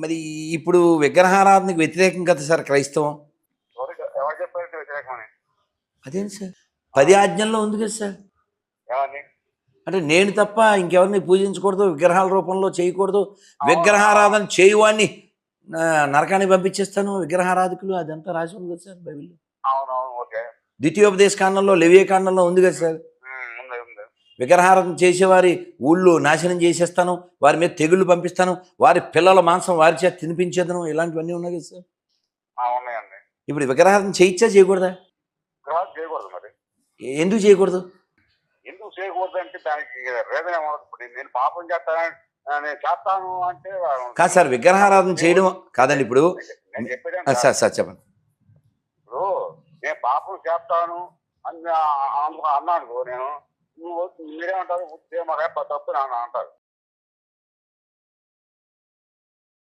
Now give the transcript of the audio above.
మరి ఇప్పుడు విగ్రహారాధనకు వ్యతిరేకం కదా సార్ క్రైస్తవం? ఎవరు చెప్పారంటే వ్యతిరేకమని? అదేంటి సార్? 10 ఆజ్ఞల్లో ఉంది కదా సార్. ఏమని? అంటే నేను తప్ప ఇంకెవరిని పూజించకూడదు, విగ్రహాల రూపంలో చేయకూడదు, విగ్రహారాధన చేయువాన్ని నరకానికి పంపించేస్తాను విగ్రహారాధకులు, అదంతా రాసి ఉంది కదా సార్ బైబిల్లో. అవునవును, ఓకే. ద్వితీయోపదేశ కాండంలో, లేవియ కాండంలో ఉంది కదా సార్. ఉంది ఉంది. విగ్రహారాధన చేసేవారి ఊళ్ళు నాశనం చేసేస్తాను, వారి మీద తెగుళ్ళు పంపిస్తాను, వారి పిల్లల మాంసం వారి చేత తినిపించేదను, ఇలాంటివన్నీ ఉన్నాయి కదా సార్. ఉన్నాయండి. ఇప్పుడు విగ్రహారాధన చేయొచ్చా చేయకూడదా? విగ్రహాలు చేయకూడదు. మరి ఎందుకు చేయకూడదు? ఎందుకు చేయకూడదు అంటే దానికి రీజన్ ఏమవుతుంది? నేను పాపం చేస్తాను, నేను చేస్తాను అంటే కాదు సార్, విగ్రహారాధన చేయడం కాదండి. ఇప్పుడు నేను చెప్పేది సార్ సార్ చెప్పండి. ఇప్పుడు నేను పాపం చేస్తాను అని అన్నాను నేను, నువ్వు మీరేమంటారు? మాకు తప్పు అని అంటారు.